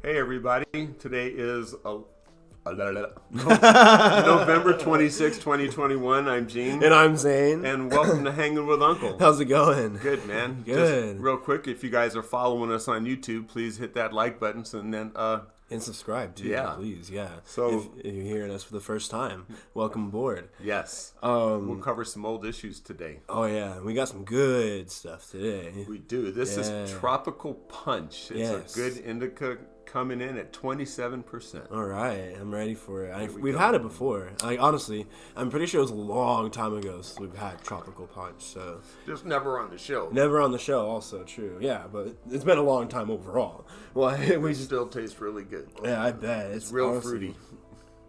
Hey everybody, today is November 26, 2021. I'm Gene. And I'm Zane. And welcome to Hanging with Uncle. How's it going? Good, man. Good. Just real quick, if you guys are following us on YouTube, please hit that like button and then and subscribe too, yeah. Please, yeah. So if you're hearing us for the first time, welcome aboard. Yes. We'll cover some old issues today. Oh yeah, we got some good stuff today. We do. This is Tropical Punch. It's a good indica coming in at 27%. All right, I'm ready for it. We've had it before. Honestly, I'm pretty sure it was a long time ago since we've had Tropical Punch. So just never on the show. Never on the show. Also true. Yeah, but it's been a long time overall. Well, we still taste really good. Yeah, I bet it's real honestly, fruity.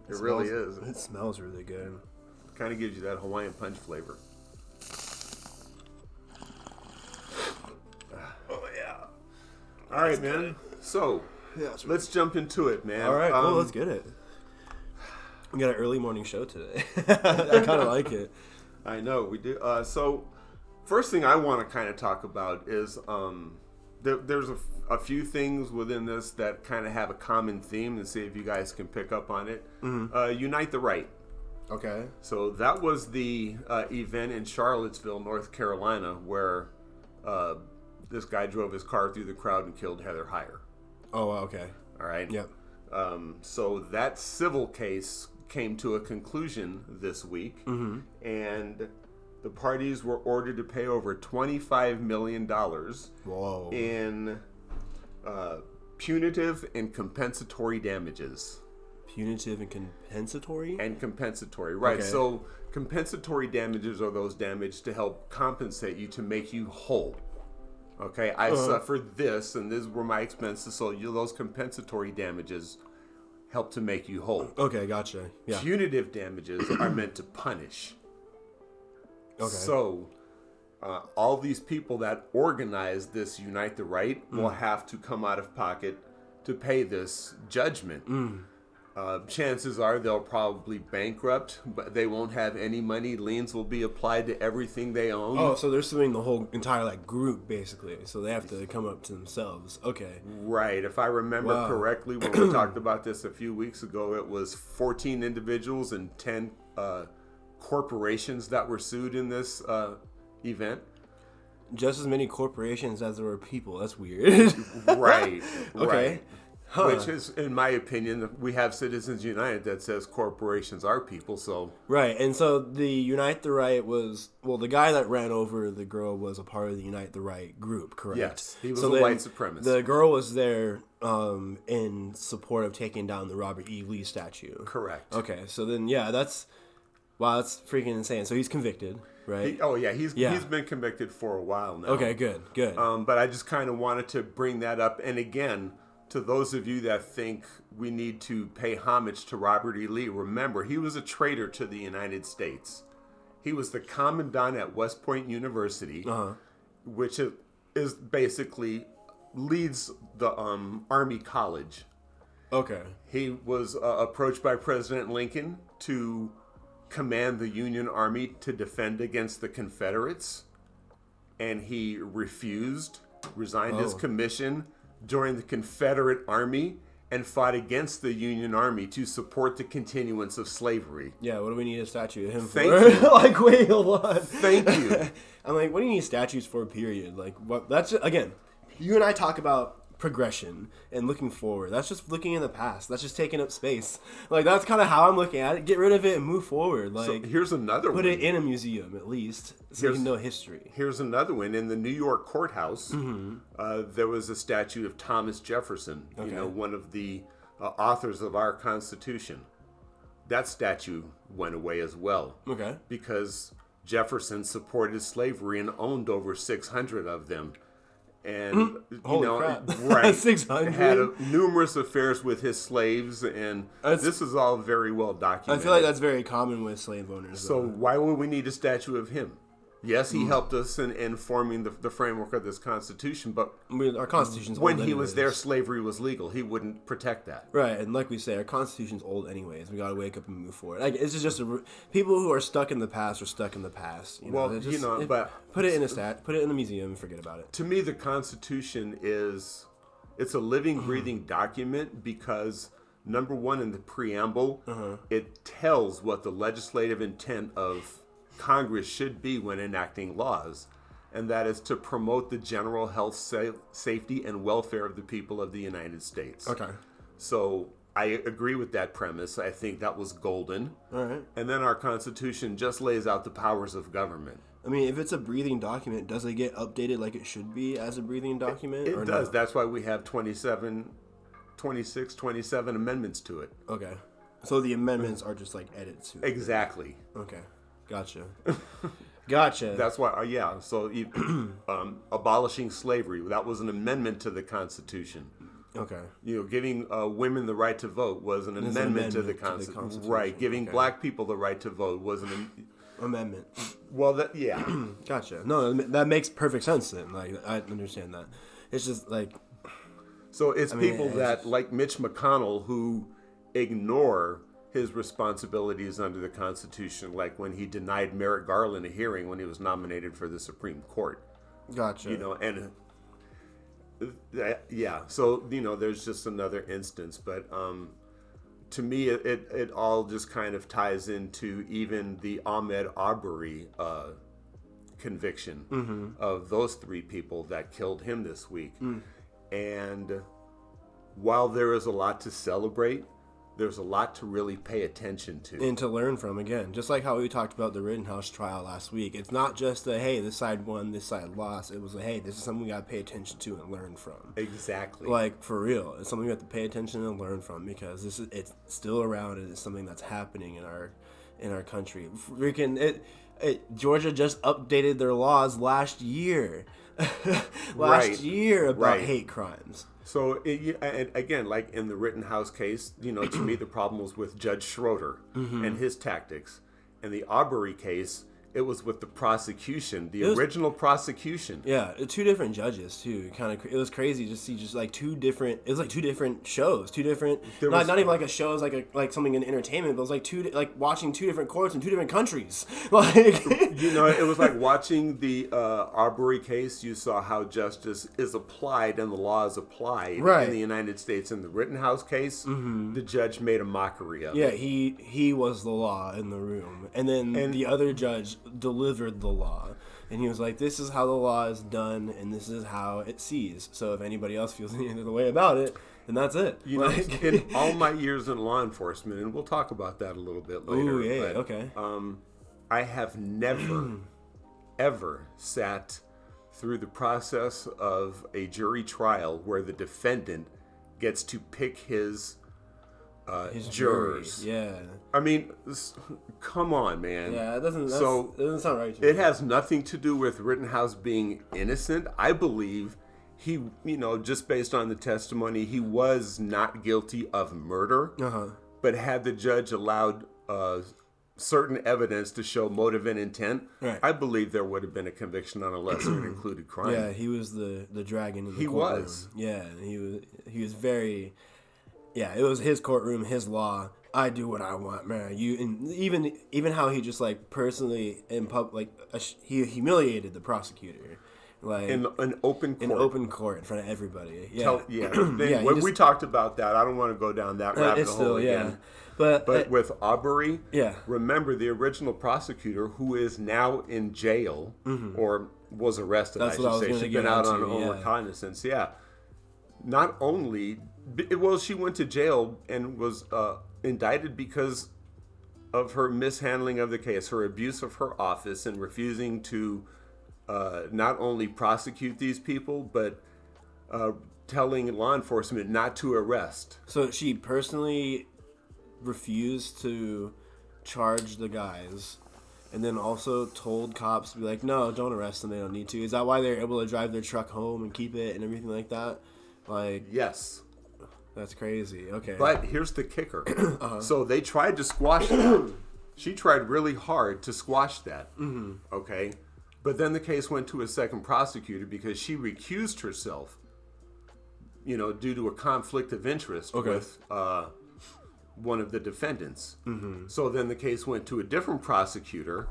It really is. It smells really good. Kind of gives you that Hawaiian Punch flavor. Oh yeah. All right, man. So. Yeah, let's jump into it, man. All right, cool. Let's get it. We got an early morning show today. I kind of like it. I know, we do. So, first thing I want to kind of talk about is there's a few things within this that kind of have a common theme, and see if you guys can pick up on it. Mm-hmm. Unite the Right. Okay. So, that was the event in Charlottesville, North Carolina, where this guy drove his car through the crowd and killed Heather Heyer. Oh, okay. All right. Yep. So that civil case came to a conclusion this week, and the parties were ordered to pay over $25 million Whoa. in punitive and compensatory damages. Punitive and compensatory? And compensatory, right. Okay. So compensatory damages are those damages to help compensate you, to make you whole. Okay, I suffered this, and these were my expenses, so those compensatory damages help to make you whole. Okay, gotcha. Yeah. Punitive damages are meant to punish. Okay. So, all these people that organize this Unite the Right will have to come out of pocket to pay this judgment. Chances are they'll probably bankrupt, but they won't have any money. Liens will be applied to everything they own. Oh, so they're suing the whole entire group, basically. So they have to come up to themselves. Okay. Right. If I remember correctly, when we talked about this a few weeks ago, it was 14 individuals and 10 corporations that were sued in this event. Just as many corporations as there were people. That's weird. Right. Okay. Right. Huh. Which is, in my opinion, we have Citizens United that says corporations are people, so... Right, and so the Unite the Right was... Well, the guy that ran over the girl was a part of the Unite the Right group, correct? Yes, he was a white supremacist. The girl was there in support of taking down the Robert E. Lee statue. Correct. Okay, so then, yeah, that's... Wow, that's freaking insane. So he's convicted, right? He's been convicted for a while now. Okay, good. But I just kind of wanted to bring that up, and again... To those of you that think we need to pay homage to Robert E. Lee, remember, he was a traitor to the United States. He was the commandant at West Point University, which is basically leads the Army College. Okay. He was approached by President Lincoln to command the Union Army to defend against the Confederates, and he refused, resigned his commission, joined the Confederate Army, and fought against the Union Army to support the continuance of slavery. Yeah, what do we need a statue of him for? Thank you. Like, wait, hold on. Thank you. I'm like, what do you need statues for, period? Like, what? That's just, again, you and I talk about progression and looking forward. That's just looking in the past. That's just taking up space. Like, that's kind of how I'm looking at it. Get rid of it and move forward. Like, so here's another one. Put it in a museum, at least, so you can know history. Here's another one. In the New York courthouse, there was a statue of Thomas Jefferson, one of the authors of our Constitution. That statue went away as well. Okay. Because Jefferson supported slavery and owned over 600 of them. And, crap. Right. 600? Had numerous affairs with his slaves, and this is all very well documented. I feel like that's very common with slave owners. So why would we need a statue of him? Yes, he helped us in forming the framework of this Constitution, but our Constitution's when old he was there, slavery was legal. He wouldn't protect that. Right, and like we say, our Constitution's old anyways. We got to wake up and move forward. Like, it's just people who are stuck in the past are stuck in the past. But put it in a museum and forget about it. To me, the Constitution is It's a living, breathing document because, number one, in the preamble, it tells what the legislative intent of Congress should be when enacting laws, and that is to promote the general health, safety, and welfare of the people of the United States. Okay. So I agree with that premise. I think that was golden. All right. And then our Constitution just lays out the powers of government. I mean, if it's a breathing document, does it get updated like it should be as a breathing document? It does. No? That's why we have 27 amendments to it. Okay. So the amendments are just like edits to it. Exactly. Okay. Gotcha. Gotcha. That's why, So abolishing slavery, that was an amendment to the Constitution. Okay. Giving women the right to vote was an amendment to the Constitution. Right. Giving black people the right to vote was an amendment. Well, Gotcha. No, that makes perfect sense then. Like, I understand that. It's just like... So it's people that, like Mitch McConnell, who ignore his responsibilities under the Constitution, like when he denied Merrick Garland a hearing when he was nominated for the Supreme Court. Gotcha. And... So, there's just another instance. But to me, it all just kind of ties into even the Ahmaud Arbery conviction of those 3 people that killed him this week. And while there is a lot to celebrate, there's a lot to really pay attention to. And to learn from, again. Just like how we talked about the Rittenhouse trial last week. It's not just a, hey, this side won, this side lost. It was a, hey, this is something we got to pay attention to and learn from. Exactly. Like, for real. It's something we have to pay attention and learn from because it's still around and it's something that's happening in our country. Freaking, Georgia just updated their laws last year. About hate crimes. So, and again, like in the Rittenhouse case, to me the problem was with Judge Schroeder and his tactics. In the Arbery case, it was with the prosecution, original prosecution. Yeah, 2 different judges too. It was crazy to see just like 2 different. It was like 2 different shows, 2 different. Not even like a show, it was like something in entertainment. But it was like watching 2 different courts in 2 different countries. Like it was like watching the Arbery case. You saw how justice is applied and the law is applied in the United States. In the Rittenhouse case, the judge made a mockery of it. Yeah, he was the law in the room, and then the other judge delivered the law, and he was like, this is how the law is done and this is how it sees, so if anybody else feels any other way about it, then that's it. In all my years in law enforcement, and we'll talk about that a little bit later. Ooh, yeah, okay. I have never ever sat through the process of a jury trial where the defendant gets to pick his jurors. Yeah. I mean, come on, man. Yeah, it doesn't sound right to me. It has nothing to do with Rittenhouse being innocent. I believe he, just based on the testimony, he was not guilty of murder. But had the judge allowed certain evidence to show motive and intent, I believe there would have been a conviction on a lesser included crime. Yeah, he was the dragon in the courtroom. He was. Yeah, he was very... Yeah, it was his courtroom, his law. I do what I want, man. And even how he just like personally in public, he humiliated the prosecutor, like in an open court in front of everybody. We talked about that. I don't want to go down that rabbit hole again. But with Arbery, remember the original prosecutor who is now in jail or was arrested. That's I should say. She's been out on own reconnaissance. Yeah. Not only, she went to jail and was indicted because of her mishandling of the case, her abuse of her office, and refusing to not only prosecute these people, but telling law enforcement not to arrest. So she personally refused to charge the guys, and then also told cops to be like, no, don't arrest them, they don't need to. Is that why they're able to drive their truck home and keep it and everything like that? Like, yes. That's crazy. Okay. But here's the kicker. So they tried to squash that. She tried really hard to squash that. Okay. But then the case went to a second prosecutor because she recused herself, due to a conflict of interest with one of the defendants. So then the case went to a different prosecutor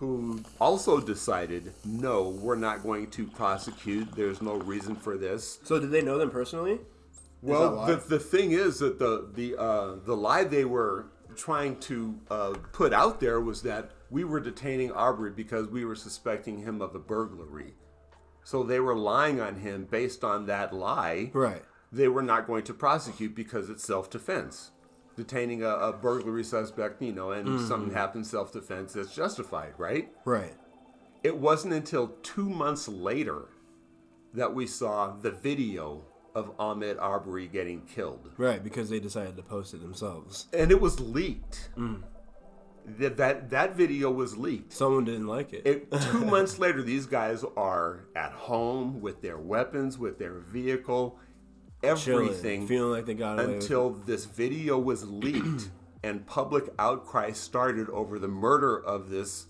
who also decided, no, we're not going to prosecute. There's no reason for this. So did they know them personally? Well, the thing is that the lie they were trying to put out there was that we were detaining Arbery because we were suspecting him of a burglary. So they were lying on him based on that lie. Right. They were not going to prosecute because it's self-defense. Detaining a burglary suspect, and something happens, self-defense, that's justified, right? Right. It wasn't until 2 months later that we saw the video of Ahmaud Arbery getting killed. Right, because they decided to post it themselves. And it was leaked. That video was leaked. Someone didn't like it. 2 months later, these guys are at home with their weapons, with their vehicle, everything. Chilling, feeling like they got away until this video was leaked and public outcry started over the murder of this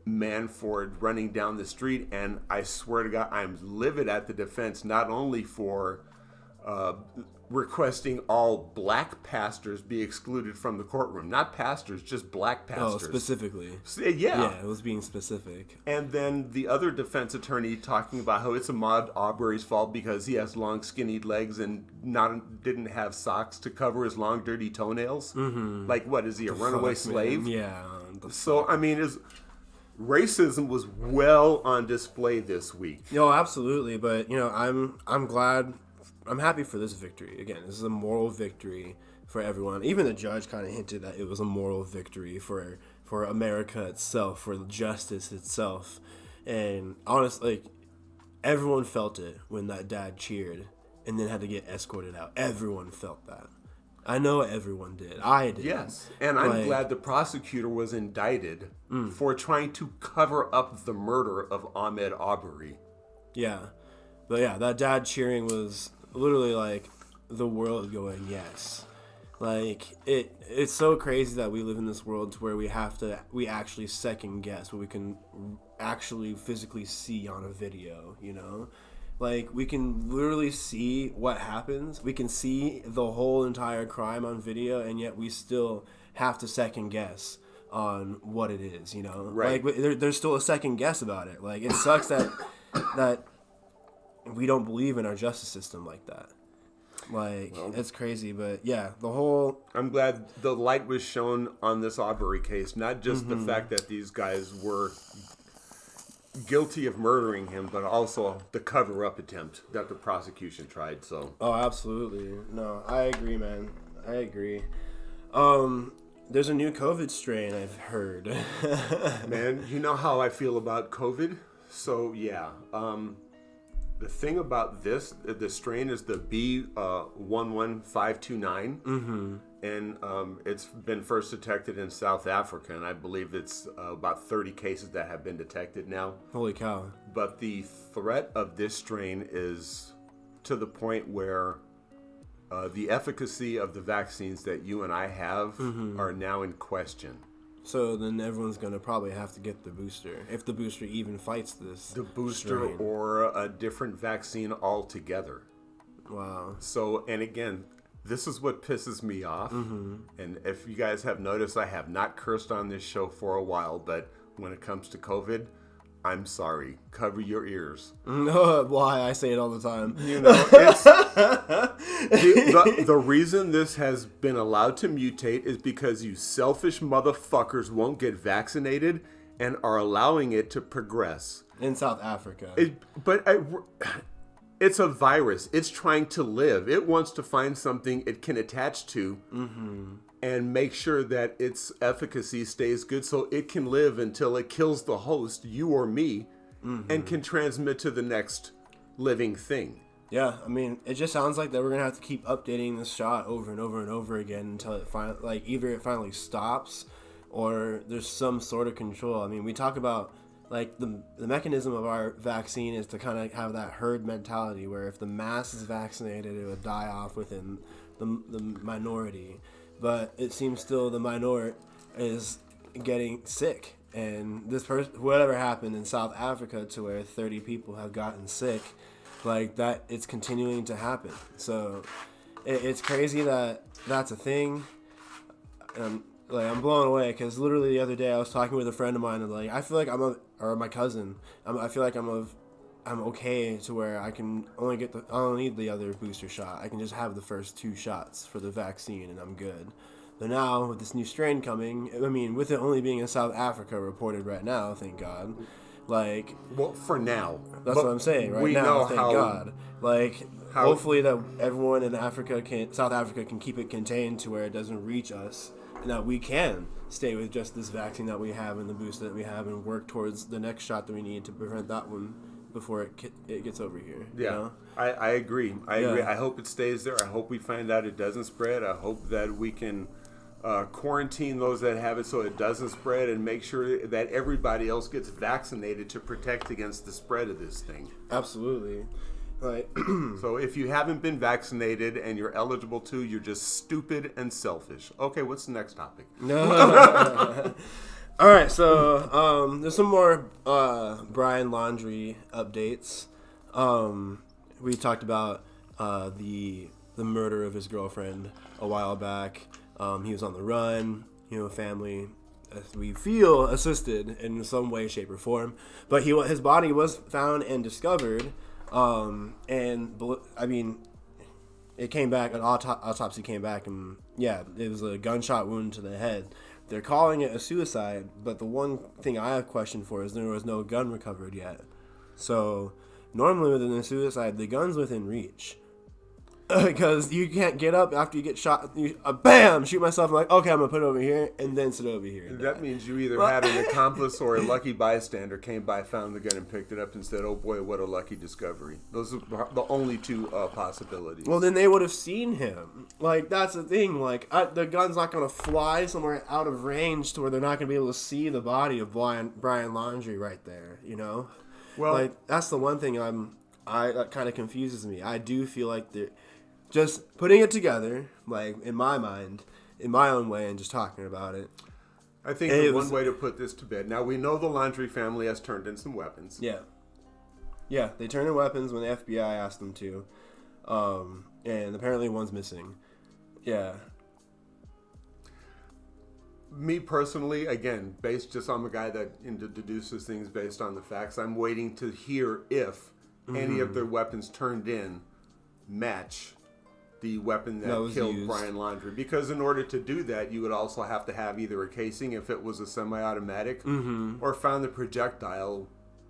man Ford running down the street. And I swear to God, I'm livid at the defense, not only for requesting all black pastors be excluded from the courtroom. Not pastors, just black pastors. Oh, specifically. Yeah. Yeah, it was being specific. And then the other defense attorney talking about how it's Ahmaud Arbery's fault because he has long, skinny legs and didn't have socks to cover his long, dirty toenails. Mm-hmm. Like, what, is he a runaway slave? Yeah. So, I mean, racism was well on display this week. No, absolutely. But, I'm glad... I'm happy for this victory. Again, this is a moral victory for everyone. Even the judge kind of hinted that it was a moral victory for America itself, for justice itself. And honestly, everyone felt it when that dad cheered and then had to get escorted out. Everyone felt that. I know everyone did. I did. Yes. And I'm glad the prosecutor was indicted for trying to cover up the murder of Ahmaud Arbery. Yeah. But yeah, that dad cheering was literally like the world going yes. Like it's so crazy that we live in this world to where we actually second guess what we can actually physically see on a video, Like we can literally see what happens. We can see the whole entire crime on video, and yet we still have to second guess on what it is, Right. Like there's still a second guess about it. Like it sucks that we don't believe in our justice system like that. It's crazy, but yeah, I'm glad the light was shown on this Arbery case, not just the fact that these guys were guilty of murdering him, but also the cover-up attempt that the prosecution tried, so. Oh, absolutely. No, I agree, man. I agree. There's a new COVID strain, I've heard. Man, you know how I feel about COVID? So, yeah. The thing about the strain is the B11529, and it's been first detected in South Africa, and I believe it's about 30 cases that have been detected now. Holy cow. But the threat of this strain is to the point where the efficacy of the vaccines that you and I have are now in question. So then everyone's going to probably have to get the booster, if the booster even fights this. The booster strain. Or a different vaccine altogether. Wow. So, and again, this is what pisses me off. And if you guys have noticed, I have not cursed on this show for a while, but when it comes to COVID, I'm sorry. Cover your ears. Why? I say it all the time. It's the reason this has been allowed to mutate is because you selfish motherfuckers won't get vaccinated and are allowing it to progress. In South Africa. It's a virus. It's trying to live. It wants to find something it can attach to and make sure that its efficacy stays good so it can live until it kills the host, you or me, and can transmit to the next living thing. Yeah, I mean, it just sounds like that we're going to have to keep updating this shot over and over and over again until it either it finally stops or there's some sort of control. I mean, we talk about the mechanism of our vaccine is to kind of have that herd mentality where if the mass is vaccinated, it would die off within the minority. But it seems still the minority is getting sick. And this whatever happened in South Africa to where 30 people have gotten sick, like that, it's continuing to happen. So it's crazy that that's a thing. Like, I'm blown away because literally the other day I was talking with a friend of mine and like I feel like or my cousin. I feel like I'm okay to where I can only I don't need the other booster shot. I can just have the first 2 shots for the vaccine and I'm good. But now with this new strain coming, I mean, with it only being in South Africa reported right now, thank God. Like, well, for now, that's what I'm saying. Right we now, know thank God. Like, how, hopefully that everyone in South Africa can keep it contained to where it doesn't reach us, and that we can stay with just this vaccine that we have and the boost that we have, and work towards the next shot that we need to prevent that one before it gets over here. Yeah, you know? I agree. I agree. I hope it stays there. I hope we find out it doesn't spread. I hope that we can quarantine those that have it so it doesn't spread, and make sure that everybody else gets vaccinated to protect against the spread of this thing. Absolutely. Like, so if you haven't been vaccinated and you're eligible to, you're just stupid and selfish. Okay, what's the next topic? No. All right, so there's some more Brian Laundrie updates. We talked about the murder of his girlfriend a while back. He was on the run, family, as we feel, assisted in some way, shape, or form. But his body was found and discovered, and I mean, it came back, an autopsy came back, and yeah, it was a gunshot wound to the head. They're calling it a suicide, but the one thing I have question for is there was no gun recovered yet. So normally within a suicide, the gun's within reach. Because you can't get up after you get shot. Bam! Shoot myself. I'm like, okay, I'm going to put it over here and then sit over here. That means you either had an accomplice or a lucky bystander came by, found the gun, and picked it up and said, oh boy, what a lucky discovery. Those are the only 2 possibilities. Well, then they would have seen him. Like, that's the thing. Like, the gun's not going to fly somewhere out of range to where they're not going to be able to see the body of Brian Laundrie right there, Well, like, that's the one thing that kind of confuses me. I do feel like just putting it together, like, in my mind, in my own way, and just talking about it. I think one way to put this to bed. Now, we know the Laundrie family has turned in some weapons. Yeah. Yeah, they turned in weapons when the FBI asked them to. And apparently one's missing. Yeah. Me personally, again, based just on the guy that deduces things based on the facts, I'm waiting to hear if any of their weapons turned in match the weapon that killed used. Brian Laundrie. Because in order to do that, you would also have to have either a casing, if it was a semi-automatic, or found the projectile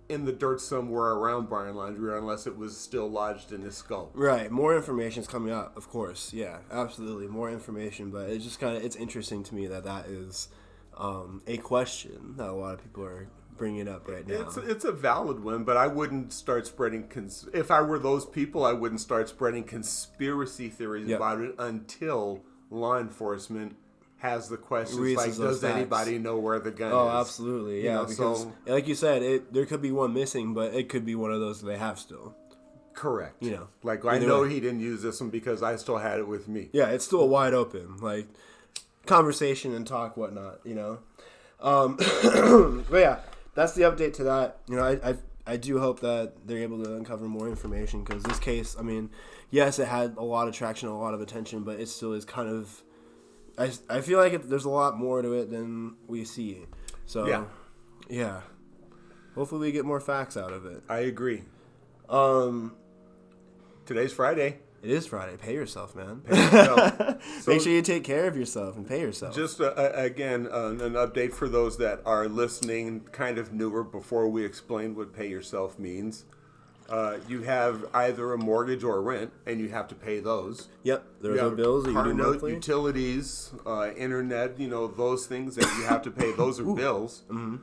in the dirt somewhere around Brian Laundrie, unless it was still lodged in his skull. Right. More information is coming out, of course. Yeah, absolutely. More information. But it's just it's interesting to me that is a question that a lot of people are bringing up right now. It's a valid one, but I wouldn't start spreading if I were those people, I wouldn't start spreading conspiracy theories about it until law enforcement has the questions like, does anybody know where the gun is? Oh, absolutely. Yeah, because like you said, there could be one missing, but it could be one of those that they have still. Correct. Like, I know he didn't use this one because I still had it with me. Yeah, it's still wide open. Like, conversation and talk, whatnot, But yeah, that's the update to that. I do hope that they're able to uncover more information, because this case, I mean, yes, it had a lot of traction, a lot of attention, but it still is kind of, I feel like there's a lot more to it than we see. So, yeah. Hopefully we get more facts out of it. I agree. Today's Friday. It is Friday. Pay yourself, man. Pay yourself. Make sure you take care of yourself and pay yourself. Just, again, an update for those that are listening, kind of newer, before we explain what pay yourself means. You have either a mortgage or a rent, and you have to pay those. Yep. There's no bills that you do monthly. Utilities, internet, those things that you have to pay. Those are bills. Mm-hmm.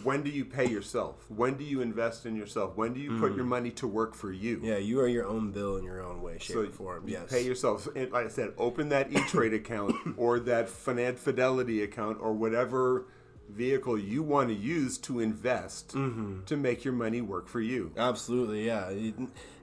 When do you pay yourself? When do you invest in yourself? When do you put your money to work for you? Yeah, you are your own bill in your own way, shape, or form. Yes. Pay yourself. And like I said, open that E-Trade account or that Fidelity account or whatever vehicle you want to use to invest to make your money work for you. Absolutely, yeah.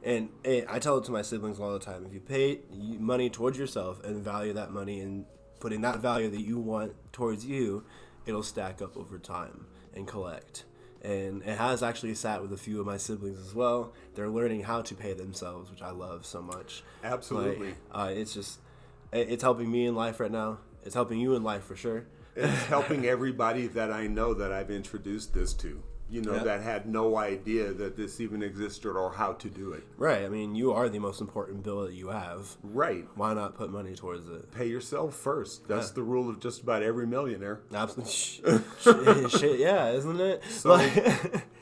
And I tell it to my siblings all the time. If you pay money towards yourself and value that money and putting that value that you want towards you, it'll stack up over time and collect. And it has actually sat with a few of my siblings as well. They're learning how to pay themselves, which I love so much. Absolutely. It's helping me in life right now. It's helping you in life for sure. It's helping everybody that I know that I've introduced this to. That had no idea that this even existed or how to do it. Right. I mean, you are the most important bill that you have. Right. Why not put money towards it? Pay yourself first. That's the rule of just about every millionaire. Absolutely. Shit, yeah, isn't it?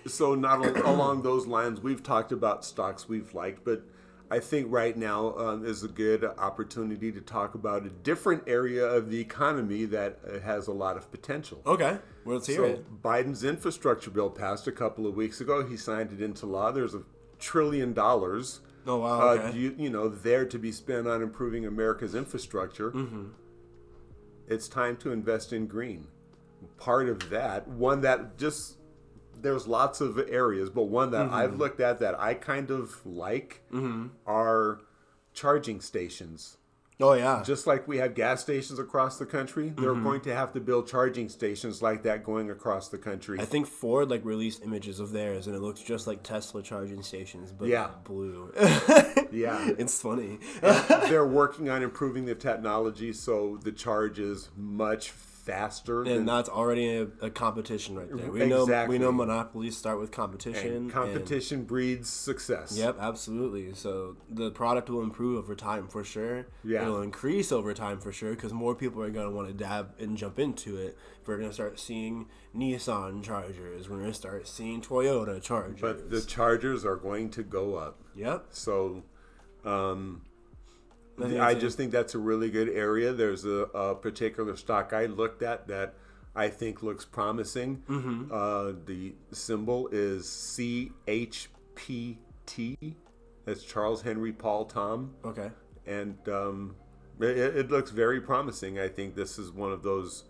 So not along those lines, we've talked about stocks we've liked, but I think right now is a good opportunity to talk about a different area of the economy that has a lot of potential. Okay, well, let's hear it. Biden's infrastructure bill passed a couple of weeks ago. He signed it into law. There's $1 trillion. Oh, wow, okay. There to be spent on improving America's infrastructure. Mm-hmm. It's time to invest in green. Part of that, one that just... There's lots of areas, but one that I've looked at that I kind of like are charging stations. Oh, yeah. Just like we have gas stations across the country, they're going to have to build charging stations like that going across the country. I think Ford released images of theirs, and it looks just like Tesla charging stations, but blue. Yeah. It's funny. They're working on improving the technology so the charge is much faster. And that's already a competition right there. We know monopolies start with competition. And competition breeds success. Yep, absolutely. So the product will improve over time for sure. Yeah. It'll increase over time for sure because more people are going to want to dab and jump into it. We're going to start seeing Nissan chargers. We're going to start seeing Toyota chargers. But the chargers are going to go up. Yep. So I just think that's a really good area. There's a particular stock I looked at that I think looks promising. The symbol is CHPT. That's Charles Henry Paul Tom. Okay. And it looks very promising. I think this is one of those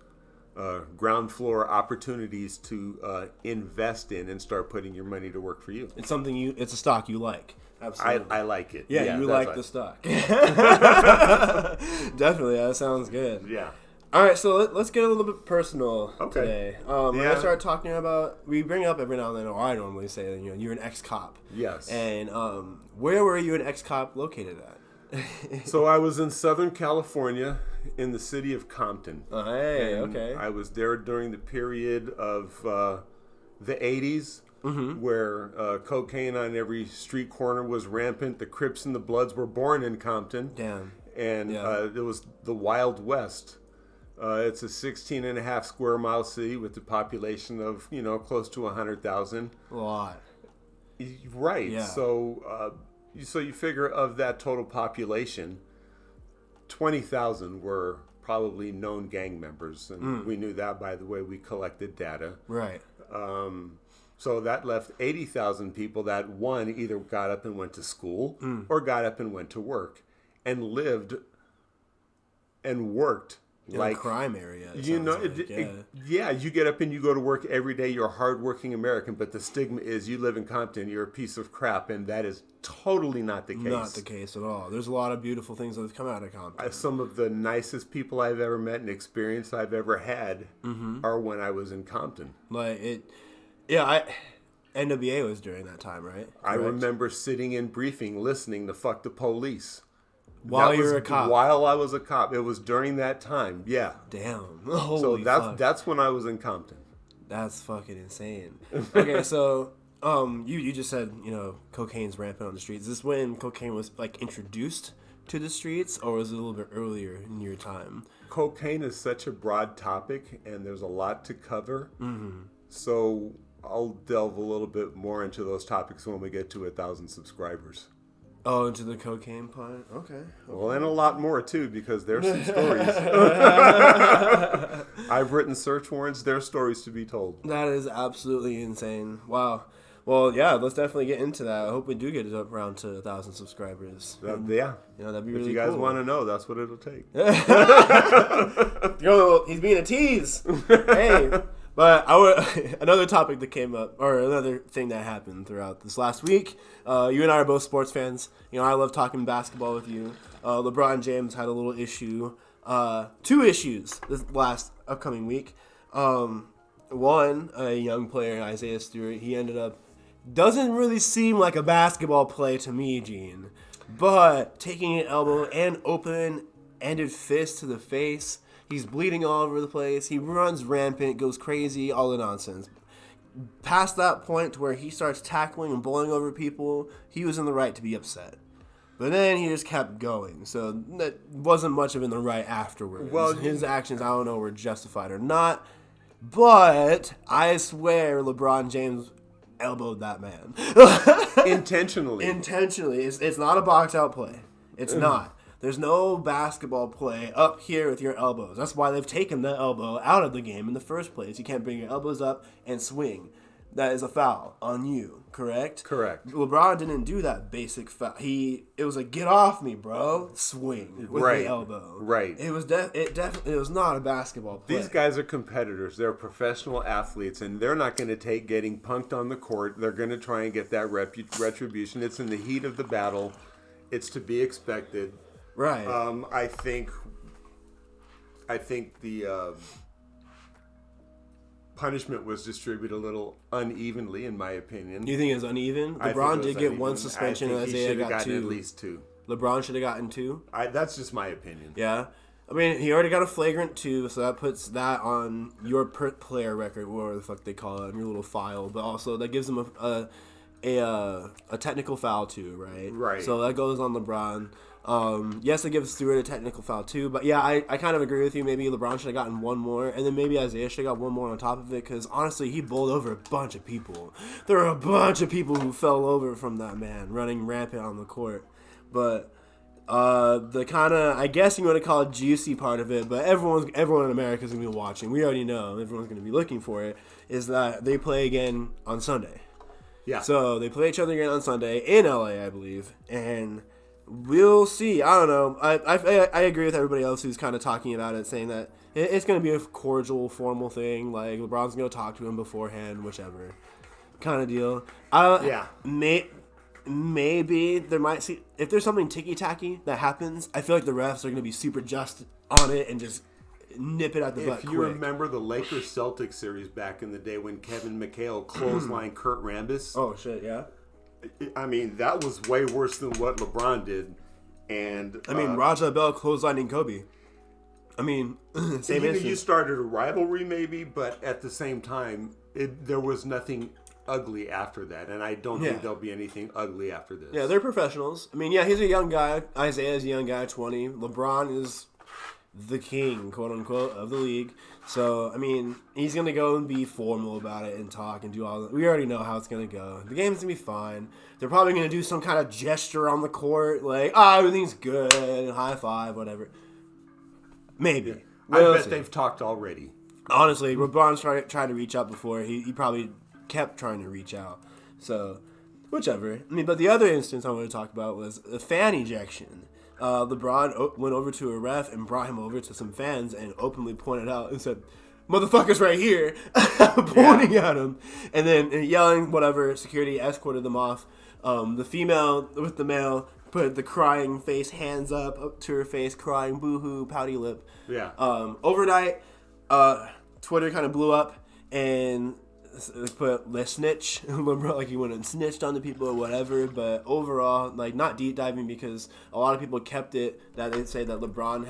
ground floor opportunities to invest in and start putting your money to work for you. It's it's a stock you like. Absolutely. I like it. Yeah, you like the stock. Definitely, that sounds good. Yeah. All right, so let's get a little bit personal today. We're going to start talking about, we bring up every now and then, or I normally say that you're an ex-cop. Yes. And where were you an ex-cop located at? So I was in Southern California in the city of Compton. Hey, okay. I was there during the period of the 80s. Where cocaine on every street corner was rampant. The Crips and the Bloods were born in Compton. Damn. And it was the Wild West. It's a 16.5 square mile city with a population of, close to 100,000. A lot. Right. Yeah. So you figure of that total population, 20,000 were probably known gang members. And we knew that by the way we collected data. Right. So that left 80,000 people that, one, either got up and went to school or got up and went to work and lived and worked in a crime area. You get up and you go to work every day. You're a hardworking American, but the stigma is you live in Compton, you're a piece of crap, and that is totally not the case. Not the case at all. There's a lot of beautiful things that have come out of Compton. Some of the nicest people I've ever met and experience I've ever had are when I was in Compton. NWA was during that time, right? Correct? I remember sitting in briefing, listening to "Fuck the Police." While you were a cop. While I was a cop, it was during that time. Yeah. Damn. Holy that's when I was in Compton. That's fucking insane. Okay, so you just said cocaine's rampant on the streets. Is this when cocaine was introduced to the streets, or was it a little bit earlier in your time? Cocaine is such a broad topic, and there's a lot to cover. So I'll delve a little bit more into those topics when we get to 1,000 subscribers. Oh, into the cocaine part? Okay. Well, and a lot more, too, because there's some stories. I've written search warrants. There's stories to be told. That is absolutely insane. Wow. Well, yeah, let's definitely get into that. I hope we do get it up around to 1,000 subscribers. Yeah. That'd be really cool. If you guys want to know, that's what it'll take. Yo, he's being a tease. Hey. But another topic that came up, or another thing that happened throughout this last week, you and I are both sports fans. I love talking basketball with you. LeBron James had a little issue, 2 issues this last upcoming week. One, a young player, Isaiah Stewart, he ended up, doesn't really seem like a basketball play to me, Gene, but taking an elbow and open-ended fist to the face, He's bleeding all over the place. He runs rampant, goes crazy, all the nonsense. Past that point to where he starts tackling and bowling over people, he was in the right to be upset. But then he just kept going, so that wasn't much of in the right afterwards. Well, his actions, I don't know, were justified or not. But I swear LeBron James elbowed that man. Intentionally. Intentionally. It's not a box-out play. It's not. There's no basketball play up here with your elbows. That's why they've taken the elbow out of the game in the first place. You can't bring your elbows up and swing. That is a foul on you, correct? Correct. LeBron didn't do that basic foul. It was a get off me, bro, swing with the elbow. Right. It was it was not a basketball play. These guys are competitors. They're professional athletes, and they're not going to take getting punked on the court. They're going to try and get that retribution. It's in the heat of the battle. It's to be expected. Right. I think the punishment was distributed a little unevenly, in my opinion. You think it was uneven? LeBron did get one suspension, and Isaiah got two. At least two. LeBron should have gotten two. That's just my opinion. Yeah. I mean, he already got a flagrant 2, so that puts that on your player record, whatever the fuck they call it, on your little file. But also, that gives him a technical foul too, right? Right. So that goes on LeBron. Yes, it gives Stewart a technical foul too, but yeah, I kind of agree with you. Maybe LeBron should have gotten one more, and then maybe Isaiah should have got one more on top of it, because honestly, he bowled over a bunch of people. There were a bunch of people who fell over from that man, running rampant on the court. But the kind of, I guess you want to call it juicy part of it, but everyone in America is going to be watching. We already know. Everyone's going to be looking for it, is that they play again on Sunday. Yeah. So they play each other again on Sunday in LA, I believe, and we'll see. I don't know. I agree with everybody else who's kind of talking about it, saying that it's going to be a cordial, formal thing. Like, LeBron's going to talk to him beforehand, whichever kind of deal. Yeah. Maybe there might see if there's something ticky-tacky that happens. I feel like the refs are going to be super just on it and just nip it at the butt quick. If you remember the Lakers-Celtics series back in the day when Kevin McHale clotheslined Kurt Rambis. Oh, shit, yeah. I mean, that was way worse than what LeBron did. And I mean, Raja Bell clotheslining Kobe. I mean, same instance. You started a rivalry maybe, but at the same time, there was nothing ugly after that, and I don't think there'll be anything ugly after this. Yeah, they're professionals. I mean, yeah, he's a young guy. Isaiah's a young guy, 20. LeBron is the king, quote unquote, of the league. So, I mean, he's going to go and be formal about it and talk and do all that. We already know how it's going to go. The game's going to be fine. They're probably going to do some kind of gesture on the court, like, everything's good, and high five, whatever. Maybe. I bet they've talked already. Honestly, LeBron's tried to reach out before. He probably kept trying to reach out. So, whichever. I mean, but the other instance I want to talk about was a fan ejection. LeBron went over to a ref and brought him over to some fans and openly pointed out and said, "Motherfucker's right here," pointing at him. And then yelling, whatever, security escorted them off. The female with the male put the crying face, hands up to her face, crying, boo-hoo, pouty lip. Yeah. Overnight, Twitter kind of blew up and put "let's snitch," like he went and snitched on the people or whatever. But overall, like, not deep diving, because a lot of people kept it that they say that LeBron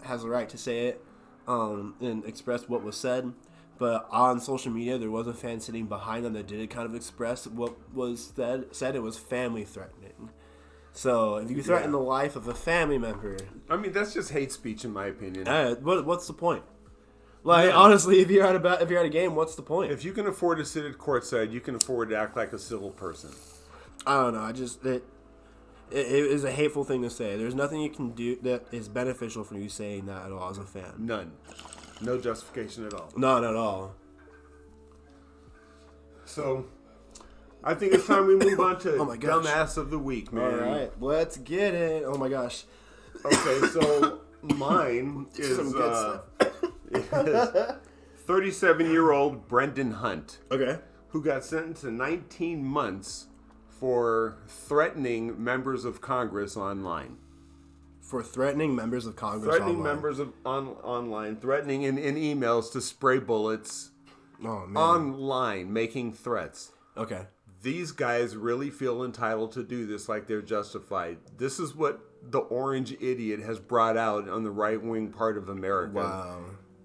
has the right to say it and express what was said. But on social media, there was a fan sitting behind them that did kind of express what was said. It was family threatening. So if you threaten the life of a family member, I mean, that's just hate speech, in my opinion. What's the point? Like, honestly, if you're at a game, what's the point? If you can afford to sit at courtside, you can afford to act like a civil person. I don't know. It is a hateful thing to say. There's nothing you can do that is beneficial for you saying that at all as a fan. None. No justification at all. Not at all. So, I think it's time we move on to Dumbass of the Week, man. All right, let's get it. Oh my gosh. Okay, so mine is 37-year-old Brendan Hunt. Okay. Who got sentenced to 19 months for threatening members of Congress online. For threatening members of Congress online. Threatening in emails to spray bullets online, making threats. Okay. These guys really feel entitled to do this, like they're justified. This is what the orange idiot has brought out on the right-wing part of America. Wow.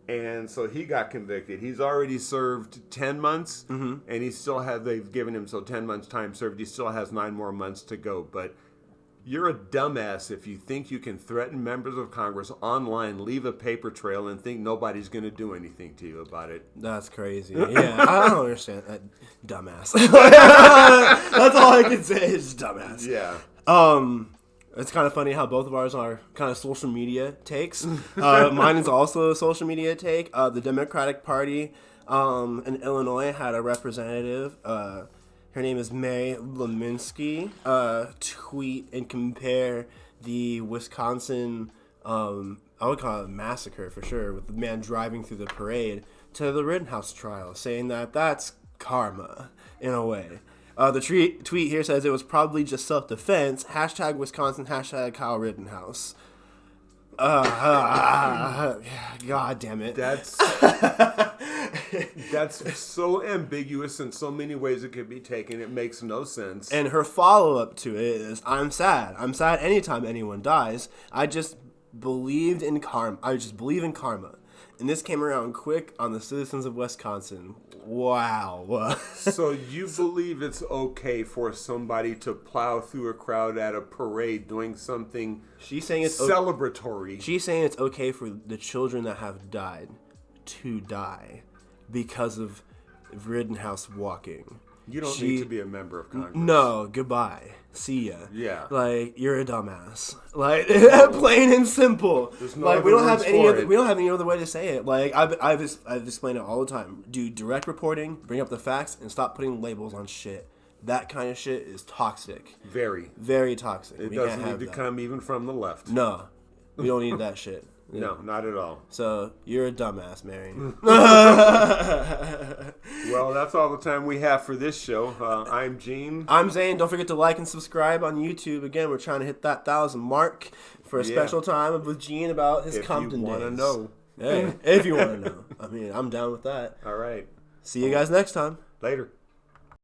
And so he got convicted. He's already served 10 months, and he still they've given him 10 months time served. He still has 9 more months to go. But you're a dumbass if you think you can threaten members of Congress online, leave a paper trail, and think nobody's going to do anything to you about it. That's crazy. Yeah, I don't understand that. Dumbass. That's all I can say is dumbass. Yeah. It's kind of funny how both of ours are kind of social media takes. Mine is also a social media take. The Democratic Party in Illinois had a representative. Her name is May Leminski. Tweet and compare the Wisconsin, I would call it a massacre for sure, with the man driving through the parade, to the Rittenhouse trial, saying that that's karma in a way. The tweet here says it was probably just self-defense. # Wisconsin, # Kyle Rittenhouse. God damn it. That's so ambiguous in so many ways it could be taken. It makes no sense. And her follow-up to it is, I'm sad. I'm sad anytime anyone dies. I just believed in karma. I just believe in karma. And this came around quick on the citizens of Wisconsin. Wow. So you believe it's okay for somebody to plow through a crowd at a parade doing something She's saying it's celebratory? She's saying it's okay for the children that have died to die because of Rittenhouse walking. You don't need to be a member of Congress. No, goodbye. See ya. Yeah. Like, you're a dumbass. Like, plain and simple. No like, we don't have any other way to say it. Like, I've explained it all the time. Do direct reporting, bring up the facts, and stop putting labels on shit. That kind of shit is toxic. Very. Very toxic. It doesn't need to come even from the left. No. We don't need that shit. Yeah. No, not at all. So, you're a dumbass, Mary. Well, that's all the time we have for this show. I'm Gene. I'm Zane. Don't forget to like and subscribe on YouTube. Again, we're trying to hit that 1,000 mark for a special time with Gene about his Compton days. If you want to know. Hey, if you want to know. I mean, I'm down with that. All right. See you guys next time. Later.